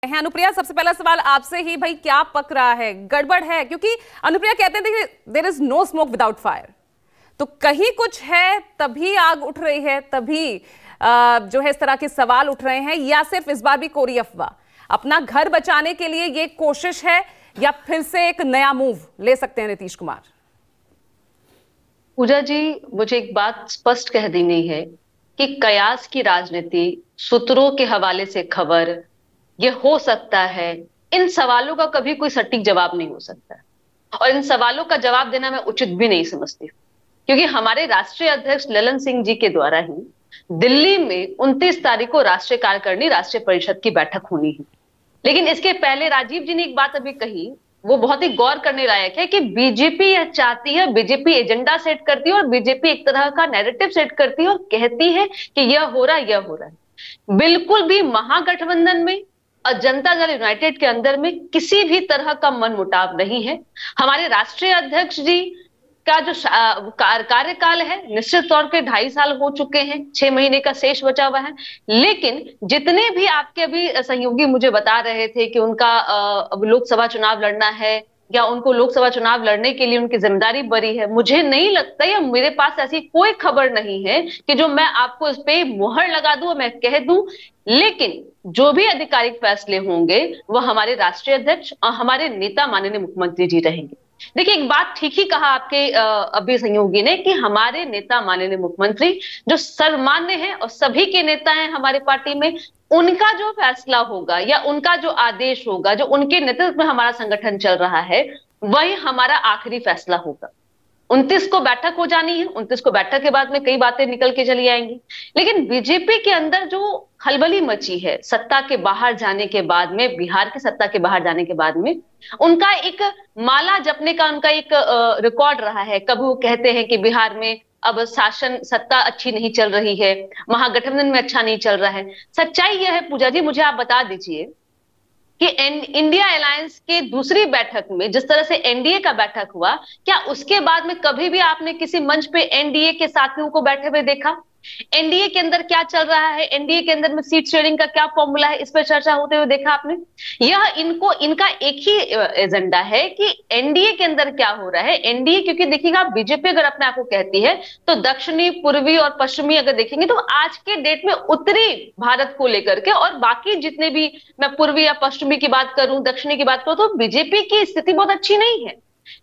हैं। अनुप्रिया, सबसे पहला सवाल आपसे ही, भाई क्या पक रहा है, गड़बड़ है? क्योंकि अनुप्रिया कहते हैं there is no smoke without fire, तो कहीं कुछ है तभी आग उठ रही है, तभी जो है इस तरह के सवाल उठ रहे हैं, या सिर्फ इस बार भी कोरी अफवाह? अपना घर बचाने के लिए ये कोशिश है या फिर से एक नया मूव ले सकते हैं नीतीश कुमार? पूजा जी, मुझे एक बात स्पष्ट कह देनी है कि कयास की राजनीति, सूत्रों के हवाले से खबर, ये हो सकता है, इन सवालों का कभी कोई सटीक जवाब नहीं हो सकता, और इन सवालों का जवाब देना मैं उचित भी नहीं समझती, क्योंकि हमारे राष्ट्रीय अध्यक्ष ललन सिंह जी के द्वारा ही दिल्ली में 29 तारीख को राष्ट्रीय कार्यकारिणी, राष्ट्रीय परिषद की बैठक होनी है। लेकिन इसके पहले राजीव जी ने एक बात अभी कही, वो बहुत ही गौर करने लायक है कि बीजेपी यह चाहती है, बीजेपी एजेंडा सेट करती है और बीजेपी एक तरह का नैरेटिव सेट करती है और कहती है कि यह हो रहा है, यह हो रहा है। बिल्कुल भी महागठबंधन में और जनता दल यूनाइटेड के अंदर में किसी भी तरह का मनमुटाव नहीं है। हमारे राष्ट्रीय अध्यक्ष जी का जो कार्यकाल है, निश्चित तौर पे 2.5 साल हो चुके हैं, 6 महीने का शेष बचा हुआ है। लेकिन जितने भी आपके अभी सहयोगी मुझे बता रहे थे कि उनका लोकसभा चुनाव लड़ना है या उनको लोकसभा चुनाव लड़ने के लिए उनकी जिम्मेदारी बड़ी है, मुझे नहीं लगता या मेरे पास ऐसी कोई खबर नहीं है कि जो मैं आपको इस पे मुहर लगा दूं और मैं कह दूं। लेकिन जो भी आधिकारिक फैसले होंगे वो हमारे राष्ट्रीय अध्यक्ष और हमारे नेता माननीय मुख्यमंत्री जी रहेंगे। देखिए, एक बात ठीक ही कहा आपके अभी सहयोगी ने कि हमारे नेता माननीय मुख्यमंत्री जो सर्वमान्य हैं और सभी के नेता हैं हमारी पार्टी में, उनका जो फैसला होगा या उनका जो आदेश होगा, जो उनके नेतृत्व में हमारा संगठन चल रहा है, वही हमारा आखिरी फैसला होगा। 29 को बैठक हो जानी है, 29 को बैठक के बाद में कई बातें निकल के चली आएंगी। लेकिन बीजेपी के अंदर जो खलबली मची है सत्ता के बाहर जाने के बाद में, बिहार की सत्ता के बाहर जाने के बाद में, उनका एक माला जपने का उनका एक रिकॉर्ड रहा है। कभी वो कहते हैं कि बिहार में अब शासन सत्ता अच्छी नहीं चल रही है, महागठबंधन में अच्छा नहीं चल रहा है। सच्चाई यह है पूजा जी, मुझे आप बता दीजिए कि इंडिया अलायंस के दूसरी बैठक में जिस तरह से एनडीए का बैठक हुआ, क्या उसके बाद में कभी भी आपने किसी मंच पे एनडीए के साथियों को बैठे हुए देखा? एनडीए के अंदर क्या चल रहा है, एनडीए के अंदर में सीट शेयरिंग का क्या फॉर्मूला है, इस पर चर्चा होते हुए देखा आपने? यह इनका एक ही एजेंडा है कि एनडीए के अंदर क्या हो रहा है। एनडीए, क्योंकि देखिएगा, बीजेपी अगर अपने आप को कहती है तो दक्षिणी, पूर्वी और पश्चिमी अगर देखेंगे तो आज के डेट में उत्तरी भारत को लेकर के और बाकी जितने भी, मैं पूर्वी या पश्चिमी की बात करूं, दक्षिणी की बात करूं, तो बीजेपी की स्थिति बहुत अच्छी नहीं है।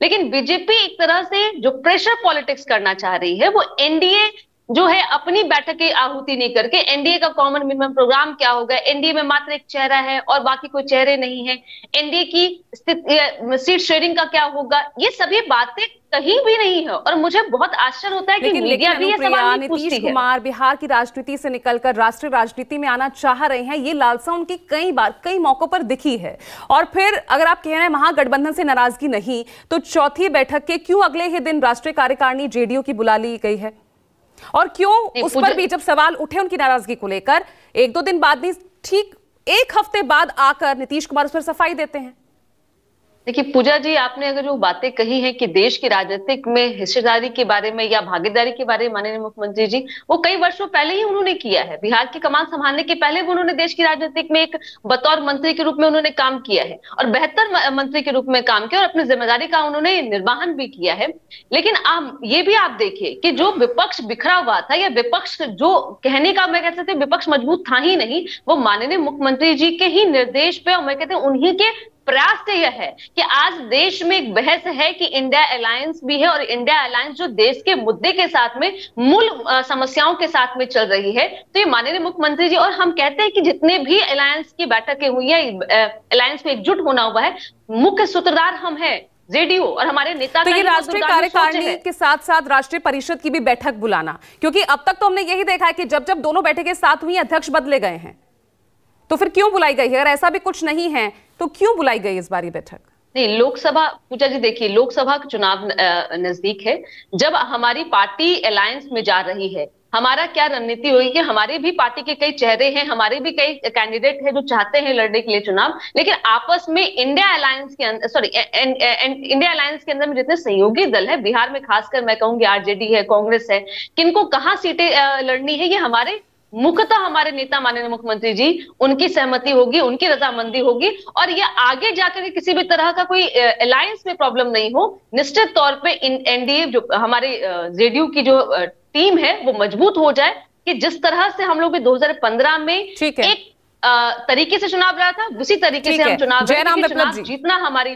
लेकिन बीजेपी एक तरह से जो प्रेशर पॉलिटिक्स करना चाह रही है, वो एनडीए जो है अपनी बैठक की आहुति नहीं करके, एनडीए का कॉमन मिनिमम प्रोग्राम क्या होगा, एनडीए में मात्र एक चेहरा है और बाकी कोई चेहरे नहीं है, एनडीए की सीट शेयरिंग का क्या होगा, ये सभी बातें कहीं भी नहीं है। और मुझे बहुत आश्चर्य होता है कि मीडिया भी ये सवाल नहीं पूछती है। नीतीश कुमार बिहार की राजनीति से निकलकर राष्ट्रीय राजनीति में आना चाह रहे हैं, ये लालसा उनकी कई बार कई मौकों पर दिखी है। और फिर अगर आप कह रहे हैं महागठबंधन से नाराजगी नहीं, तो चौथी बैठक के क्यों अगले ही दिन राष्ट्रीय कार्यकारिणी जेडीयू की बुला ली गई है? और क्यों उस पर भी जब सवाल उठे उनकी नाराजगी को लेकर, 1-2 दिन बाद नहीं, ठीक 1 हफ्ते बाद आकर नीतीश कुमार उस पर सफाई देते हैं? देखिए पूजा जी, आपने अगर जो बातें कही हैं कि देश की राजनीतिक में हिस्सेदारी के बारे में या भागीदारी के बारे में माननीय मुख्यमंत्री जी, वो कई वर्षों पहले ही उन्होंने किया है। बिहार की कमान संभालने के पहले भी उन्होंने देश की राजनीतिक में एक बतौर मंत्री के रूप में उन्होंने काम किया है और बेहतर मंत्री के रूप में काम किया और अपनी जिम्मेदारी का उन्होंने निर्वहन भी किया है। लेकिन ये भी आप देखिए कि जो विपक्ष बिखरा हुआ था या विपक्ष जो कहने का, मैं कह सकती हूँ विपक्ष मजबूत था ही नहीं, वो माननीय मुख्यमंत्री जी के ही निर्देश पे और मैं कहते हैं उन्हीं के प्रयास से यह है कि आज देश में एक बहस है कि इंडिया अलायंस भी है और इंडिया अलायंस जो देश के मुद्दे के साथ में, मूल समस्याओं के साथ में चल रही है। तो ये माननीय मुख्यमंत्री जी, और हम कहते हैं कि जितने भी अलायंस की बैठकें हुई है, अलायंस में एकजुट होना हुआ है, मुख्य सूत्रधार हम हैं, जेडीयू और हमारे नेता। तो ये राष्ट्रीय कार्यकारिणी के साथ साथ राष्ट्रीय परिषद की भी बैठक बुलाना, क्योंकि अब तक तो हमने यही देखा है कि जब जब दोनों बैठकें साथ हुई, अध्यक्ष बदले गए हैं, तो फिर क्यों बुलाई गई है? अगर ऐसा भी कुछ नहीं है तो क्यों बुलाई गई इस बारी बैठक? नहीं, लोकसभा, पूजा जी देखिए, लोकसभा का चुनाव नजदीक है। जब हमारी पार्टी अलायंस में जा रही है, हमारा क्या रणनीति होगी कि हमारी भी पार्टी के कई चेहरे हैं, हमारे भी कई कैंडिडेट हैं जो चाहते हैं लड़ने के लिए चुनाव, लेकिन आपस में इंडिया अलायंस के अंदर, इंडिया अलायंस के अंदर में जितने सहयोगी दल है, बिहार में खासकर मैं कहूंगी आरजेडी है, कांग्रेस है, किनको कहां सीटें लड़नी है, ये हमारे मुख्यतः हमारे नेता माननीय मुख्यमंत्री जी, उनकी सहमति होगी, उनकी रजामंदी होगी, और ये आगे जाकर के किसी भी तरह का कोई अलायंस में प्रॉब्लम नहीं हो, निश्चित तौर पे एनडीए जो हमारे जेडीयू की जो टीम है वो मजबूत हो जाए, कि जिस तरह से हम लोग भी 2015 में एक तरीके से चुनाव रहा था, उसी तरीके से हम चुनाव जीतना हमारी